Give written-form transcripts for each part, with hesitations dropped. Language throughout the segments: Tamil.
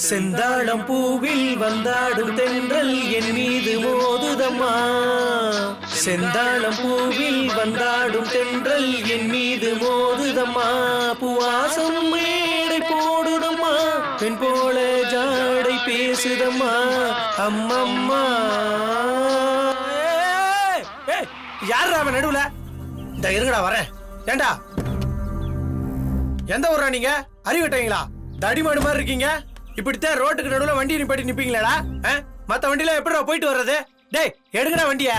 செந்தாளம் பூவில் வந்தாடும் தென்றல் என் மீது மோதுதம்மா. செந்தாளம் பூவில் வந்தாடும் தென்றல் என் மீது மோதுதம்மா. பூவாசம் மேடை போடுதம்மா, பெண் போல ஜாடை பேசுதம்மா. அம்மம்மா யாரா அவன் நடுவுல? இந்த இருங்கடா வரேன். ஏண்டா எந்த ஊரா நீங்க? அறிவிட்டீங்களா? தடிமாடு மாதிரி இருக்கீங்க. இப்படித்தான் ரோட்டுக்கு நடுவுல வண்டி நிப்பாட்டி நிப்பீங்களாடா? மத்த வண்டியில எப்படிடா போயிட்டு வர்றது? டேய் எடுங்கடா வண்டிய.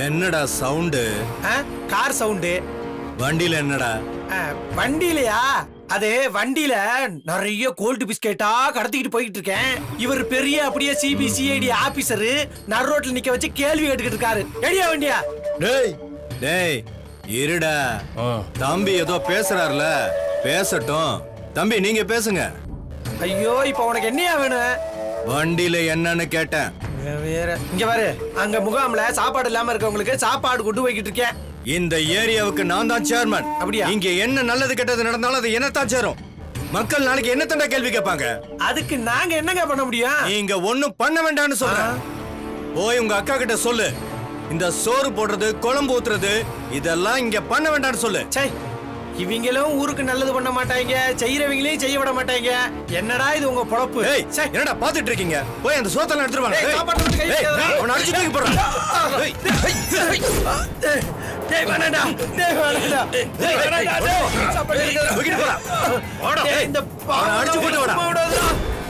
என்னடா சவுண்டு? Car sound. வண்டியில என்னடா? வண்டியிலயா? அது வண்டியில நிறைய கோல்டு பிஸ்கெட்டா கடத்திக்கிட்டு போயிட்டு இருக்கேன். இவர் பெரிய அப்படியே சிபிசிஐடி ஆபீசரு நடு ரோட்ல நிக்க வச்சு கேள்வி கேட்டுக்கிட்டு இருக்காரு. எடியா வண்டியா? டேய் டேய் இருடா. தம்பி ஏதோ பேசுறாருல, பேசட்டும். தம்பி நீங்க பேசுங்க. ஐயோ இப்ப உனக்கு என்னையா வேணும்? வண்டியில என்னன்னு கேட்டேன். வேற இங்க பாரு, அங்க முகாம்ல சாப்பாடு இல்லாம இருக்கவங்களுக்கு சாப்பாடு கொண்டு போய்கிட்டு இருக்கேன். இந்த ஏரியாவுக்கு நான் தான் சேர்மன். அப்படியா? இங்க என்ன நல்லது கெட்டது நடந்தாலும் அது என்னத்தான் சேரும். மக்கள் நாளைக்கு என்ன தண்டா கேள்வி கேட்பாங்க. அதுக்கு நாங்க என்னங்க பண்ண முடியும்? நீங்க ஒண்ணும் பண்ண வேண்டாம்னு சொல்றேன். போய் உங்க அக்கா கிட்ட சொல்லு, இந்த சோறு போடுறது குழம்பு ஊத்துறது இதெல்லாம் இங்க பண்ண வேண்டாம்னு சொல்லு. சை, இவங்களும் ஊருக்கு நல்லது பண்ண மாட்டாங்க, செய்யறவங்களையும் செய்ய விட மாட்டாங்க. என்னடா இது உங்க பொழப்பு? என்னடா பாத்துட்டு இருக்கீங்க? போய் அந்த சோத்தெல்லாம் எடுத்துட்டு வாங்க. அவனை அடிச்சு தூக்கி போடுறான். டேய் வேணாடா, டேய் வேணாடா, டேய் வேணாடா, டேய் சாப்பாடு தூக்கிட்டு போடா. வாடா. இந்த அவனை அடிச்சு போட்டு வாடா.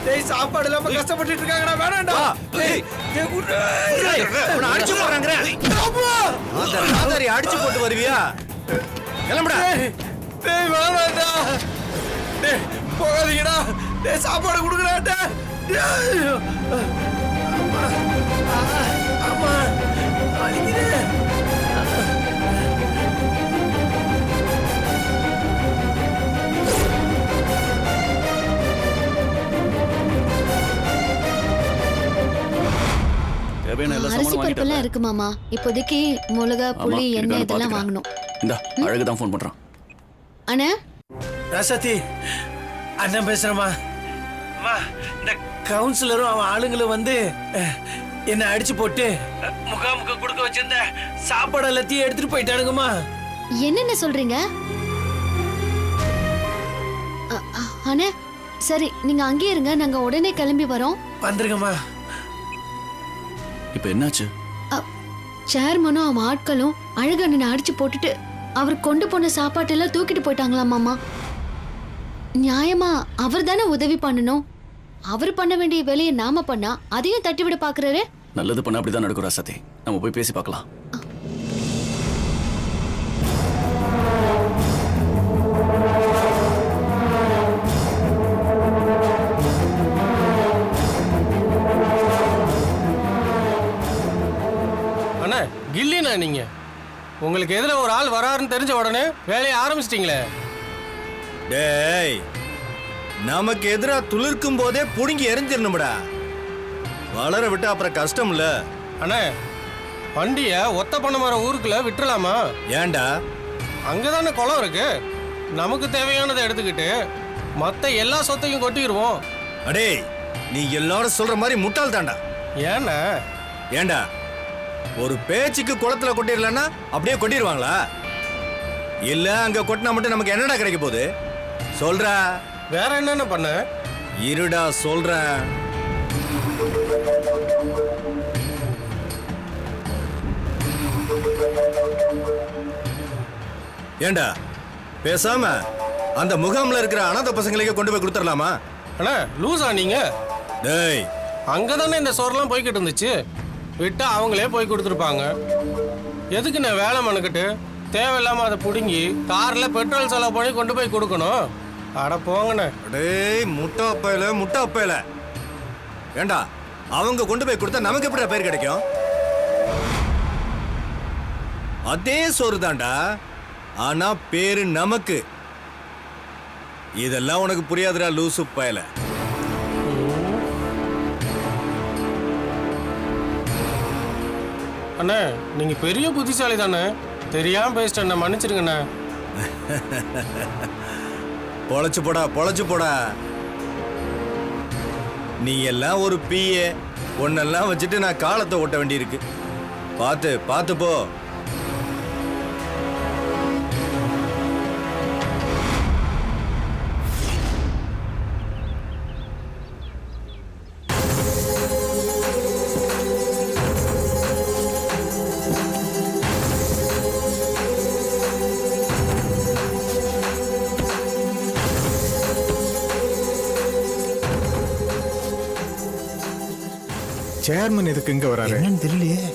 டேய் சாப்பாடு இல்லாம கஷ்டப்பட்டுட்டு இருக்காங்கடா, வேணாடா. டேய் டேய் குடு. அவனை அடிச்சு போறாங்கற. அந்த ராதாரி அடிச்சு போட்டு வருவியா? கிளம்புடா. டேய் வேணாடா. டேய் போகாதீங்கடா. டேய் சாப்பாடு குடுங்கடா. டேய் அம்மா வலிக்குது. அரிசி பருப்பெல்லாம் இருக்கு மாமா. இப்போதைக்கு மிளகா புளி எண்ணெய் இதெல்லாம் வாங்கணும். இந்த அழகு தான் ஃபோன் பண்றான். அண்ணா ரசதி அண்ணன் பேசுறமா. இந்த கவுன்சிலரும் அவன் ஆளுங்களும் வந்து என்ன அடிச்சு போட்டு முகாமுக்கு கொடுக்க வச்சிருந்த சாப்பாடு எல்லாத்தையும் எடுத்துட்டு போயிட்டானுங்கம்மா. என்னென்ன சொல்றீங்க? அண்ணா சரி நீங்க அங்கேயே இருங்க, நாங்க உடனே கிளம்பி வரோம். வந்துருங்கம்மா. இப்ப என்னாச்சு? சேர்மனும் அவன் ஆட்களும் அழகண்ணனை அடிச்சு போட்டுட்டு அவர் கொண்டு போன சாப்பாட்டெல்லாம் தூக்கிட்டு போயிட்டாங்களாம் மாமா. நியாயமா அவர் தானே உதவி பண்ணணும். அவர் பண்ண வேண்டிய வேலையை நாம பண்ணா அதையும் தட்டி விட பாக்குறாரு. நல்லது பண்ண அப்படிதான் நடக்கும் ராசாத்தி. நம்ம போய் பேசி பார்க்கலாம். அண்ணா கில்லினா நீங்க உங்களுக்கு எதிர ஒரு ஆள் வராருன்னு தெரிஞ்ச உடனே வேலையை ஆரம்பிச்சிட்டீங்களே. டேய் நமக்கு எதிரா துளிர்க்கும் போதே புடுங்கி எரிஞ்சிடணும்டா. வளர விட்டு அப்புறம் கஷ்டம் இல்ல. அண்ணா வண்டிய ஒத்த பண்ண மர ஊருக்குள்ள விட்டுலாமா? ஏண்டா? அங்கதானே குளம் இருக்கு. நமக்கு தேவையானதை எடுத்துக்கிட்டு மத்த எல்லா சொத்தையும் கொட்டிடுவோம். அடே நீ எல்லாரும் சொல்ற மாதிரி முட்டாள் தாண்டா. ஏன்னா ஏண்டா ஒரு பேச்சுக்கு குளத்துல கொட்டிடலன்னா அப்படியே கொட்டிடுவாங்களா? இல்ல அங்க கொட்டினா மட்டும் நமக்கு என்னடா கிடைக்க போகுது? சொல்ற. வேற என்னென்ன பண்ண? இருடா சொல்றேன். ஏண்டா பேசாம அந்த முகாம்ல இருக்கிற அனாதை பசங்களுக்கு கொண்டு போய் கொடுத்துடலாமா? அண்ணா லூசா நீங்க? டேய் அங்கதானே இந்த சோறெல்லாம் போய்கிட்டு இருந்துச்சு. விட்டா அவங்களே போய் கொடுத்துருப்பாங்க. எதுக்கு நான் வேலை மனுக்கிட்டு தேவையில்லாம அதை பிடுங்கி கார்ல பெட்ரோல் செலவு பண்ணி கொண்டு போய் கொடுக்கணும்? அட போங்கண்ணே. டேய் முட்டா அப்பையில ஏண்டா அவங்க கொண்டு போய் கொடுத்தா நமக்கு எப்படி பேர் கிடைக்கும்? அதே சோறு தாண்டா, ஆனா பேரு நமக்கு. இதெல்லாம் உனக்கு புரியாதுடா லூசு பயல. அண்ணே நீங்க பெரிய புத்திசாலி தானே, தெரியாம பேசிட்டேன், மன்னிச்சிருங்கண்ணே. பொழைச்சு போடா பொழைச்சு போடா. நீ எல்லாம் ஒரு பிஏ, ஒன்னெல்லாம் வச்சுட்டு நான் காலத்தை ஓட்ட வேண்டியிருக்கு. பார்த்து பார்த்து போ. சேர்மன் எதுக்கு இங்க வராரு? என்னன்னு தெரியலையே.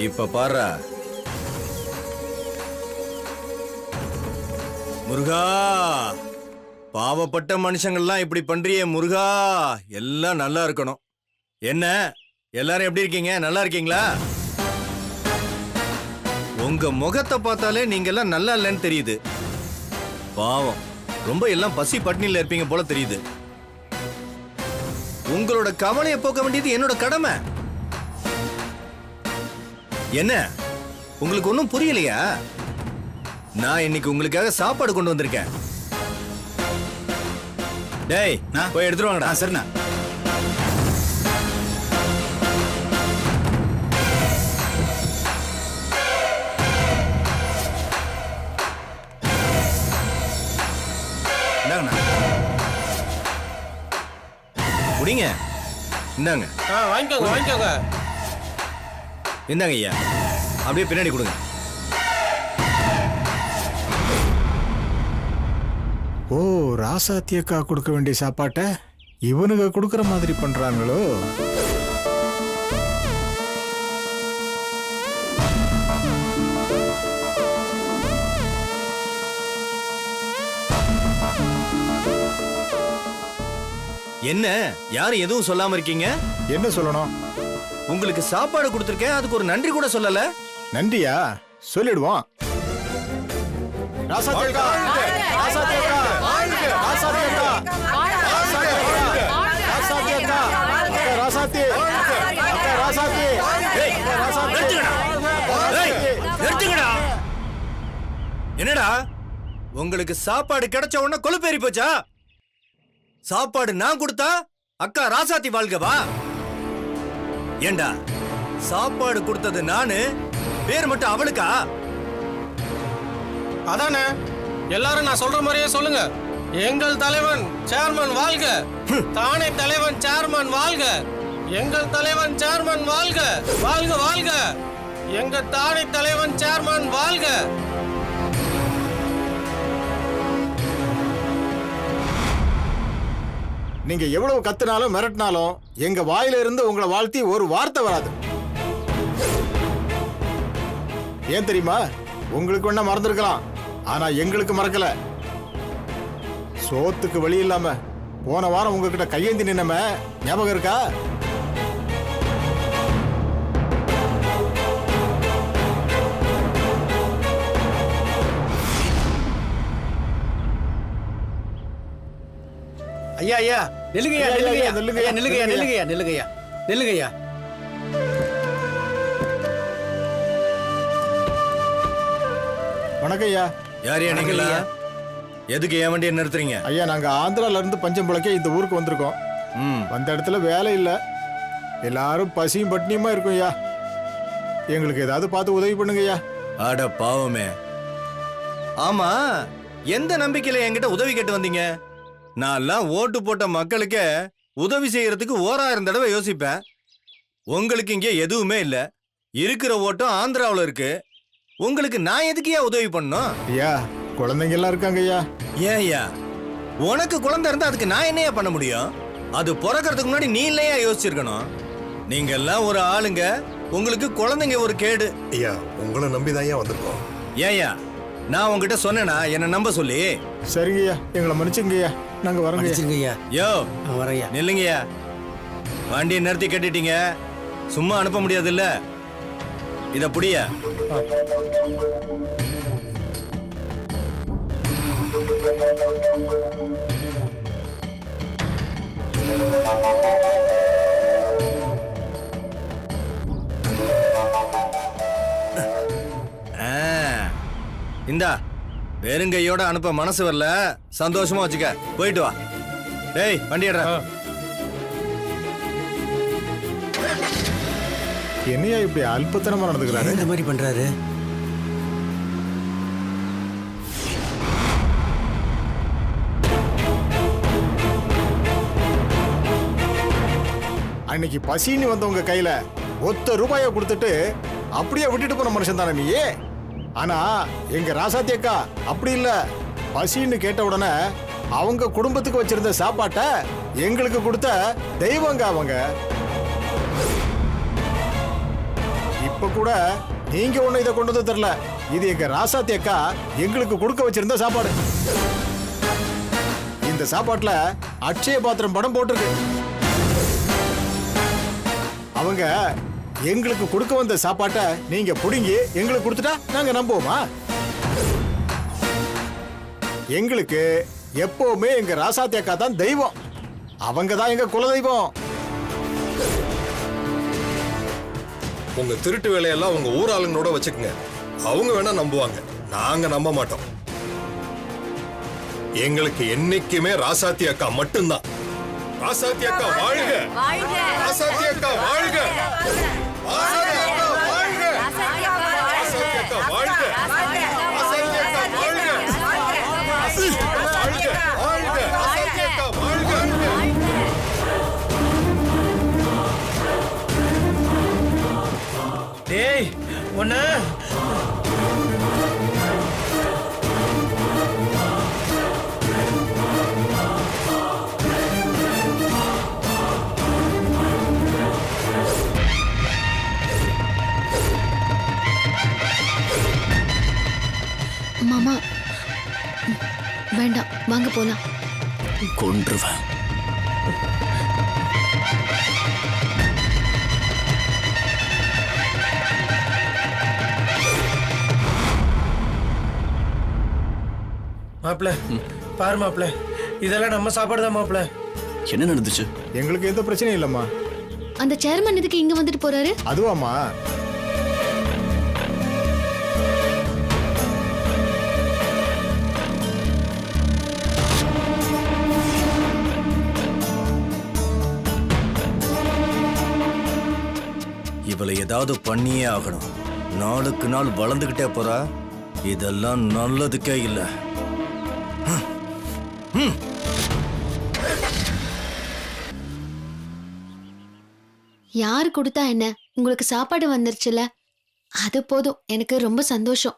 இப்ப பாரு முருகா, பாவப்பட்ட மனுஷங்கள்லாம் இப்படி பண்றியே முருகா, எல்லாம் நல்லா இருக்கணும். என்ன எல்லாரும் எப்படி இருக்கீங்க? நல்லா இருக்கீங்களா? உங்க முகத்தை பார்த்தாலே நீங்க எல்லாம் நல்லா இல்லைன்னு தெரியுது. பாவம், ரொம்ப எல்லாம் பசி பட்டினியில இருப்பீங்க போல தெரியுது. உங்களோட கவலையை போக்க வேண்டியது என்னோட கடமை. என்ன உங்களுக்கு ஒன்றும் புரியலையா? நான் இன்னைக்கு உங்களுக்காக சாப்பாடு கொண்டு வந்திருக்கேன். டேய் போய் எடுத்துட்டு வாங்கடா. சரிண்ணா. குடிங்க. இந்தாங்க. வாங்கிக்கோங்க வாங்கிக்கோங்க. இந்தாங்க ஐயா, அப்படியே பின்னாடி கொடுங்க. ஓ, ராசாத்தி அக்கா கொடுக்க வேண்டிய சாப்பாட்டை இவனுங்க கொடுக்கற மாதிரி பண்றாங்களோ? என்ன யாரும் எதுவும் சொல்லாம இருக்கீங்க? என்ன சொல்லணும்? உங்களுக்கு சாப்பாடு கொடுத்திருக்கேன், அதுக்கு ஒரு நன்றி கூட சொல்லல. நன்றியா? சொல்லிடுவோம். ராசாத்தி அக்கா, ராசாத்தி அக்கா, ராசாத்தி அக்கா, ராசாத்தி அக்கா, ராசாத்தி, ராசாத்தி, நிறுத்துங்கடா. என்னடா உங்களுக்கு சாப்பாடு கிடைச்ச உடனே கொழுப்பேறி போச்சா? சாப்பாடு நான் கொடுத்தா அக்கா ராசாத்தி வாழ்கவா? ஏண்டா சாப்பாடு கொடுத்தது நானு, பேர் மட்டும் அவளுக்கா? அதானே, எல்லாரும் நான் சொல்ற மாதிரியே சொல்லுங்க. எங்கள் தலைவன் சேர்மன் வாழ்க, தானே தலைவன் சேர்மன் வாழ்க, எங்கள் தலைவன் சேர்மன் வாழ்க, வாழ்க வாழ்க, எங்க தானே தலைவன் சேர்மன் வாழ்க. நீங்க எவ்வளவு கத்துனாலும் மிரட்டினாலும் எங்க வாயில இருந்து உங்களை வாழ்த்தி ஒரு வார்த்தை வராது. ஏன் தெரியுமா? உங்களுக்கு ஒண்ணா மறந்துருக்கலாம், ஆனா எங்களுக்கு மறக்கல. சோத்துக்கு வழி இல்லாம போன வாரம் உங்ககிட்ட கையேந்தி நின்னமே ஞாபகம் இருக்கா? ஐயா ஐயா நில்லுங்கய்யா, நில்லுங்கய்யா, நில்லுங்கய்யா, நில்லுங்கய்யா, நில்லுங்கய்யா, நில்லுங்கய்யா, நில்லுங்கய்யா. வணக்கம் ஐயா. யார் நீங்களா? எதுக்கு ஏன் வண்டியை நிறுத்துறீங்க? ஐயா, நாங்க ஆந்திரால இருந்து பஞ்சம்புழைக்க இந்த ஊருக்கு வந்திருக்கோம். வந்த இடத்துல வேலை இல்ல, எல்லாரும் பசியும் பட்டினியுமா இருக்கும் ஐயா. எங்களுக்கு ஏதாவது பார்த்து உதவி பண்ணுங்க ஐயா. அட பாவமே. ஆமா, எந்த நம்பிக்கையில என்கிட்ட உதவி கேட்டு வந்தீங்க? நான்லாம் ஓட்டு போட்ட மக்களுக்கு உதவி செய்யறதுக்கு 1000 தடவை யோசிப்பேன். உங்களுக்கு இங்கே எதுவுமே இல்ல, இருக்கிற ஓட்டம் ஆந்திராவில் இருக்கு. உங்களுக்கு நான் எதுக்கு உதவி பண்ணணும்? ஐயா, குழந்தைங்க எல்லாம் இருக்காங்க ஐயா. ஏன் ஐயா, உனக்கு குழந்தை இருந்தா அதுக்கு நான் என்னையா பண்ண முடியும்? அது பிறக்கிறதுக்கு முன்னாடி நீ இல்லையா யோசிச்சிருக்கணும். நீங்க எல்லாம் ஒரு ஆளுங்க, உங்களுக்கு குழந்தைங்க ஒரு கேடு. ஐயா, உங்களை நம்பிதான் ஐயா வந்திருக்கோம். ஏயா நான் உங்ககிட்ட சொன்னேனா என்ன நம்ப சொல்லி? சரிங்க ஐயா, எங்களை மன்னிச்சுங்கய்யா, நாங்க வரோங்க. யோ நில்லுங்கய்யா, வண்டியை நிறுத்தி கட்டிட்டீங்க, சும்மா அனுப்ப முடியாது இல்ல. இத புடிய. இந்தா வெறுங்கையோட அனுப்ப மனசு வரல, சந்தோஷமா வச்சுக்க. போயிட்டு வா. டேய் வண்டி எடுறா. என்னையா இப்படி அல்பத்தனமா நடந்துக்கிறாரு? இந்த மாதிரி பண்றாரு. அன்னைக்கு பசின்னு வந்தவங்க கையில ₹1 கொடுத்துட்டு அப்படியே விட்டுட்டு போன மனுஷன் தானே நீ. ஆனா எங்க ராசாத்தி அக்கா அப்படி இல்ல. பசின்னு கேட்ட உடனே அவங்க குடும்பத்துக்கு வச்சிருந்த சாப்பாட்டை எங்களுக்கு கொடுத்த தெய்வங்க அவங்க. இப்ப கூட நீங்க ஒண்ணு இதை கொண்டு வந்து தெரியல. இது எங்க ராசாத்தி அக்கா எங்களுக்கு கொடுக்க வச்சிருந்த சாப்பாடு. இந்த சாப்பாட்டுல அட்சய பாத்திரம் படம் போட்டிருக்கு. அவங்க எங்களுக்கு கொடுக்க வந்த சாப்பாட்டை நீங்க புடுங்கி எங்களுக்கு கொடுத்துட்டா நாங்க நம்புவோமா? எங்களுக்கு எப்பவுமே எங்க ராசாத்தி அக்கா தான் தெய்வம். அவங்க தான் எங்க குல தெய்வம். உங்க திருட்டு வேலையெல்லாம் உங்க ஊர் ஆளுங்களோட வச்சுக்கோங்க. அவங்க வேணா நம்புவாங்க, நாங்க நம்ப மாட்டோம். எங்களுக்கு என்னைக்குமே ராசாத்தி அக்கா மட்டும்தான். ராசாத்தி அக்கா வாழ்க! ராசாத்தி அக்கா வாழ்க! ராசாத்தி அக்கா வாழ்க! ராசாத்தி அக்கா வாழ்க! ராசாத்தி அக்கா வாழ்க! வாழ்க! வாழ்க! ராசாத்தி அக்கா வாழ்க! டேய் ஒண்ணு மாமா வேண்டாம், வாங்க போலாம். கொன்றுவேன். மாப்பிள்ள பாரு மாப்பிள்ள, இதெல்லாம் நம்ம சாப்பாடு தான் மாப்பிள்ள. என்ன நடந்துச்சு? எங்களுக்கு எந்த பிரச்சனையும் இல்லம்மா. அந்த சேர்மன் இதுக்கு இங்க வந்துட்டு போறாரு? அதுவாமா, இவளை ஏதாவது பண்ணியே ஆகணும். நாளுக்கு நாள் வளர்ந்துகிட்டே போறா. இதெல்லாம் நல்லதுக்கே இல்ல. யாரு கொடுத்தா என்ன, உங்களுக்கு சாப்பாடு வந்துருச்சுல, அது போதும். எனக்கு ரொம்ப சந்தோஷம்.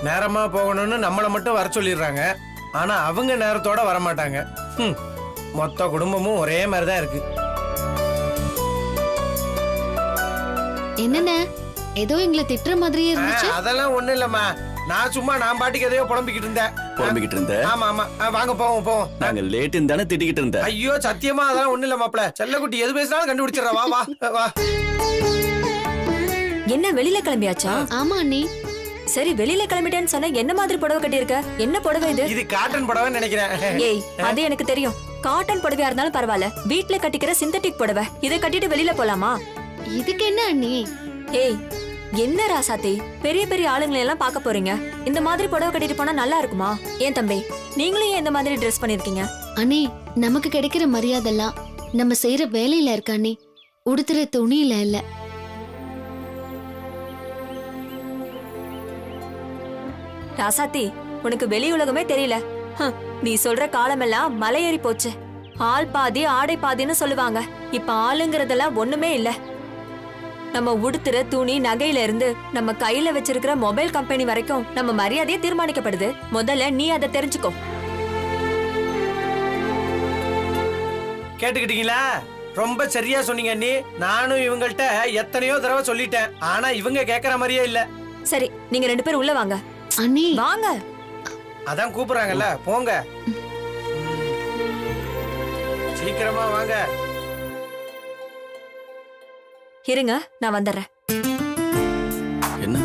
நேரமா போகணும்னு நம்மளை மட்டும் வர சொல்லிடுறாங்க. ஆனா அவங்க நேரத்தோட வரமாட்டாங்க. மொத்த குடும்பமும் ஒரே மாதிரி தான் இருக்கு. என்னென்ன ஏதோ எங்களை திட்டுற மாதிரியே இருந்துச்சு. அதெல்லாம் ஒண்ணு இல்லம்மா, நான் சும்மா நான் பாட்டுக்கு எதையோ புலம்பிக்கிட்டு இருந்தேன். புலம்பிக்கிட்டு இருந்தேன்? ஆமா ஆமா, வாங்க போவோம் போவோம். நாங்க லேட்டுன்னு தானே திட்டிக்கிட்டு இருந்தேன். ஐயோ சத்தியமா அதெல்லாம் ஒண்ணு இல்ல மாப்பிள்ள. செல்லக்குட்டி எது பேசினாலும் கண்டுபிடிச்சிடறா. வா வா வா. என்ன வெளியில கிளம்பியாச்சா? ஆமா அண்ணி. சரி, வெளியில கிளம்பிட்டேன்னு சொன்ன என்ன மாதிரி புடவை கட்டியிருக்க? என்ன புடவை இது? இது காட்டன் புடவைன்னு நினைக்கிறேன். ஏய், அது எனக்கு தெரியும். காட்டன் புடவையா இருந்தாலும் பரவாயில்ல, வீட்ல கட்டிக்கிற சிந்தட்டிக் புடவை. இதை கட்டிட்டு வெளியில போலாமா? இதுக்கு என்ன அண்ணி? ஏய், என்ன ராசாத்தி, பெரிய பெரிய ஆளுங்களை எல்லாம் பார்க்க போறீங்க, இந்த மாதிரி புடவை கட்டிட்டு போனா நல்லா இருக்குமா? ஏன் தம்பி, நீங்களும் ஏன் இந்த மாதிரி ட்ரெஸ் பண்ணிருக்கீங்க? அண்ணி, நமக்கு கிடைக்கிற மரியாதைலாம் நம்ம செய்யற வேலையில இருக்க அண்ணி, உடுத்துற துணியில இல்ல. ராசாத்தி, உனக்கு வெளி உலகமே தெரியல. நீ சொல்ற காலமெல்லாம் மலையேறி போச்சு. ஆள் பாதி ஆடை பாதின்னு சொல்லுவாங்க. இப்ப ஆளுங்கிறதெல்லாம் ஒண்ணுமே இல்ல. நம்ம உடுத்துற துணி நகையில இருந்து நம்ம கையில வச்சிருக்கிற மொபைல் கம்பெனி வரைக்கும் நம்ம மரியாதையே தீர்மானிக்கப்படுது. முதல்ல நீ அதை தெரிஞ்சுக்கோ. கேட்டுக்கிட்டீங்களா? ரொம்ப சரியா சொன்னீங்க அண்ணி. நானும் இவங்கள்ட்ட எத்தனையோ தடவை சொல்லிட்டேன். ஆனா இவங்க கேக்குற மாதிரியே இல்ல. சரி, நீங்க 2 பேரும் உள்ள வாங்க. அண்ணி வாங்க. அதான் கூப்பிடுறாங்கல்ல, போங்க. சீக்கிரமா வாங்க. இருங்க, நான் வந்துடுறேன். என்ன?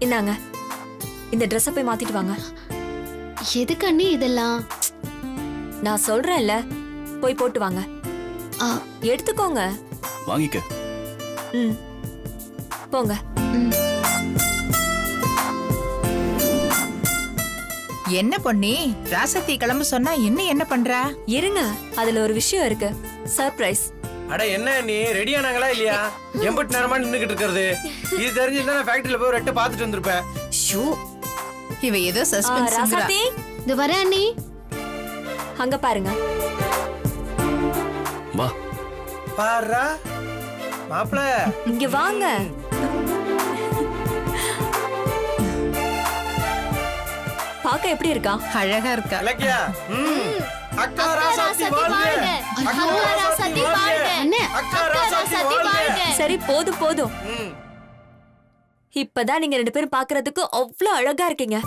இந்தாங்க. இந்த ட்ரெஸ்ஸை போய் மாத்திட்டு வாங்க. எதுக்கு அண்ணி இதெல்லாம்? நான் சொல்றேன்ல, போய் போட்டு வாங்க. ஆ, எடுத்துக்கோங்க. வாங்கிக்க. ம், போங்க. ம். என்ன பொண்ணி, ராசத்தி கிளம்ப சொன்னா இன்னும் என்ன பண்ற? இருங்க, அதுல ஒரு விஷயம் இருக்கு. சர்ப்ரைஸ். அட என்ன நீ ரெடி ஆனாங்களா இல்லையா? எம்பட்டு நேரமா நின்னுகிட்டு இருக்கிறது. இது தெரிஞ்சிருந்தா நான் ஃபேக்டரியில போய் ரெட்ட பாத்துட்டு வந்திருப்பேன். ஷூ. இவ ஏதோ சஸ்பென்ஸ். ராசாத்தி, இது வர அண்ணி. அங்க பாருங்க. வா. பாரா மாப்ள, இங்க வாங்க. பாக்க எப்படி இருக்கா? அழகா இருக்கா. இலக்கியா. அக்கா ராசாத்தி வாழ்க. அக்கா ராசாத்தி வாழ்க. அண்ணே, அக்கா ராசாத்தி வாழ்க. சரி, போதும் போதும். ம். இப்பதான் நீங்க 2 பேரும் பாக்குறதுக்கு அவ்வளவு அழகா இருக்கீங்க.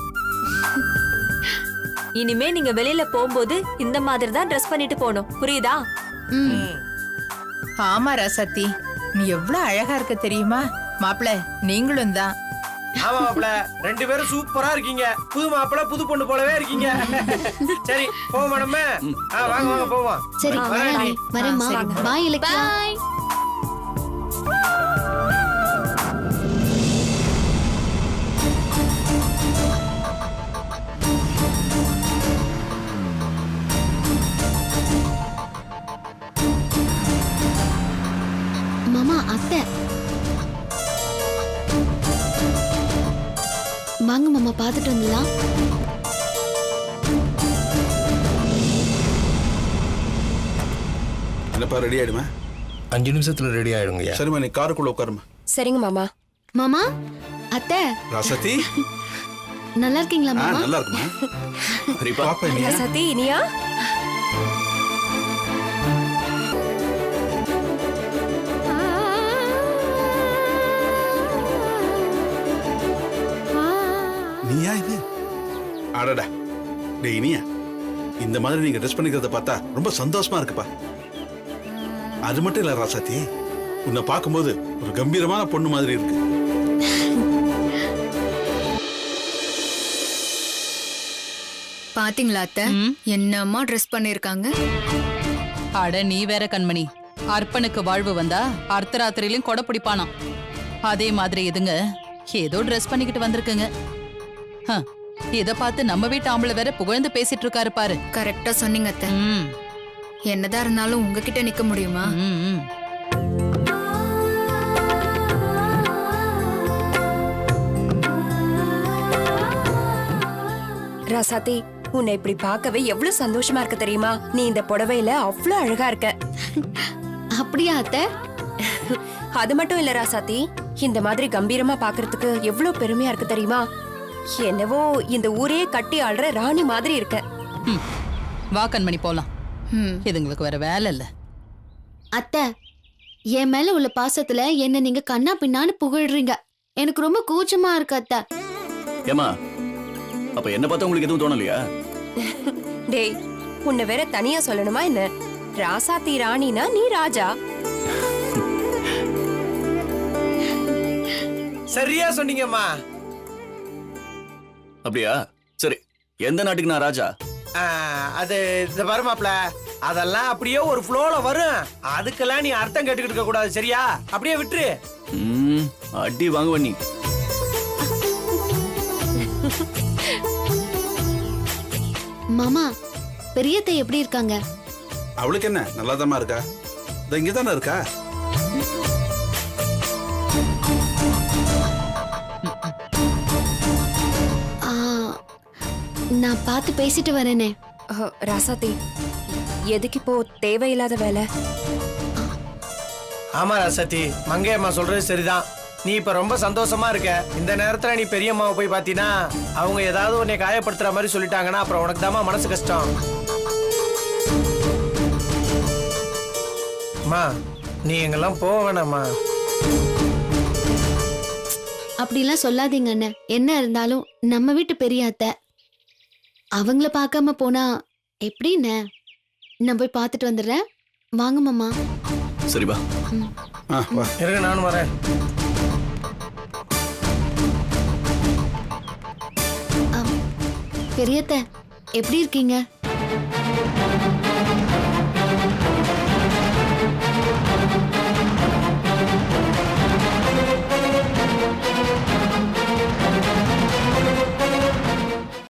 இனிமே நீங்க வெளியில போகும்போது இந்த மாதிரி தான் ட்ரெஸ் பண்ணிட்டு போகணும், புரியுதா? ம். ஆமா ராசத்தி, நீ எவ்வளவு அழகா இருக்க தெரியுமா? மாப்பிள நீங்களும் தான். ஆமா மாப்ள, 2 பேரும் சூப்பரா இருக்கீங்க. புது மாப்பிள புது பொண்ணு போலவே இருக்கீங்க. சரி போவோம் நம்ம. வாங்க வாங்க போவோம். சரி வரேன் அண்ணி. வரேம்மா. சரிங்க. பாய் இலக்கியா. மாமா, அத்தை வாங்க மாமா, பாத்துட்டு வந்துடலாம். என்னப்பா ரெடி ஆயிடுமா? 5 நிமிஷத்துல ரெடி ஆயிடுங்கய்யா. சரிம்மா, நீ காருக்குள்ள உட்காருமா. சரிங்க மாமா. மாமா, அத்தை ராசத்தி, நல்லா இருக்கீங்களா மாமா? நல்லா இருக்குமா? சரிப்பா. பாப்பா இல்லையா? சதி, இனியா? நீயா இது? அடடா, டேய் இனியா, இந்த மாதிரி நீங்க ட்ரெஸ் பண்ணிக்கிறத பார்த்தா ரொம்ப சந்தோஷமா இருக்குப்பா. அது மட்டும் இல்ல ராசாத்தி, உன்னை பார்க்கும்போது ஒரு கம்பீரமான பொண்ணு மாதிரி இருக்கு. பாத்தீங்களா அத்தை, என்னம்மா ட்ரெஸ் பண்ணிருக்காங்க? அட நீ வேற கண்மணி, அர்ப்பனுக்கு வாழ்வு வந்தா அர்த்தராத்திரியிலும் கொடை பிடிப்பானாம். அதே மாதிரி இதுங்க ஏதோ ட்ரெஸ் பண்ணிக்கிட்டு வந்திருக்குங்க. இத பார்த்து நம்ம வீட்டு ஆம்பளை வேற புகழ்ந்து பேசிட்டு இருக்காரு பாரு. கரெக்டா சொன்னீங்க அத்தை. என்னதான் இருந்தாலும் உங்ககிட்ட நிக்க முடியுமா? ராசாத்தி, உன்னை இப்படி பார்க்கவே எவ்வளவு சந்தோஷமா இருக்கு தெரியுமா? நீ இந்த புடவையில அவ்வளவு அழகா இருக்க. அப்படியா அத்தை? அது மட்டும் இல்ல ராசாத்தி, இந்த மாதிரி கம்பீரமா பாக்குறதுக்கு எவ்வளவு பெருமையா இருக்கு தெரியுமா? என்னவோ இந்த ஊரே கட்டி ஆள்ற ராணி மாதிரி இருக்க. வா கண்மணி போலாம். இதுங்களுக்கு வேற வேலை இல்ல. அத்தை, என் மேல உள்ள பாசத்துல என்ன நீங்க கண்ணா பின்னான்னு புகழ்றீங்க. எனக்கு ரொம்ப கூச்சமா இருக்கு அத்தை. ஏமா, அப்ப என்ன பார்த்தா உங்களுக்கு எதுவும் தோணலையா? டேய், உன்னை வேற தனியா சொல்லணுமா என்ன? ராசாத்தி ராணினா நீ ராஜா. சரியா சொன்னீங்கம்மா. அப்படியா? சரி, எந்த நாட்டுக்கு நான் ராஜா? அது இந்த வருமாப்ல, அதெல்லாம் அப்படியே ஒரு ஃப்ளோல வரும். அதுக்கெல்லாம் நீ அர்த்தம் கேட்டுக்கிட்டு இருக்க கூடாது, சரியா? அப்படியே விட்டுரு. அடி வாங்குவ நீ. மாமா, பெரியத்தை எப்படி இருக்காங்க? அவளுக்கு என்ன, நல்லாதாம்மா இருக்கா. இங்க தானே இருக்கா. நான் பார்த்து பேசிட்டு வரேனே. ராசாத்தி, எதுக்கு இப்போ தேவையில்லாத வேலை? ஆமா ராசாத்தி, மங்கையம்மா சொல்றது சரிதான். நீ இப்ப ரொம்ப சந்தோஷமா இருக்க. இந்த நேரத்துல நீ பெரியம்மாவை போய் பாத்தீனா அவங்க ஏதாவது உன்னை காயப்படுத்துற மாதிரி சொல்லிட்டாங்கன்னா அப்புறம் உனக்கு தாமா மனசு கஷ்டம். அம்மா, நீ எங்கெல்லாம் போக வேணாம்மா. அப்படிலாம் சொல்லாதீங்க அண்ணன். என்ன இருந்தாலும் நம்ம வீட்டு பெரிய அத்தை, அவங்கள பார்க்காம போனா எப்படின்னு நான் போய் பார்த்துட்டு வந்துடுறேன். வாங்க மாமா. சரி வா. இருங்க, நானும் வரேன். பெரியத்த எப்படி இருக்கீங்க?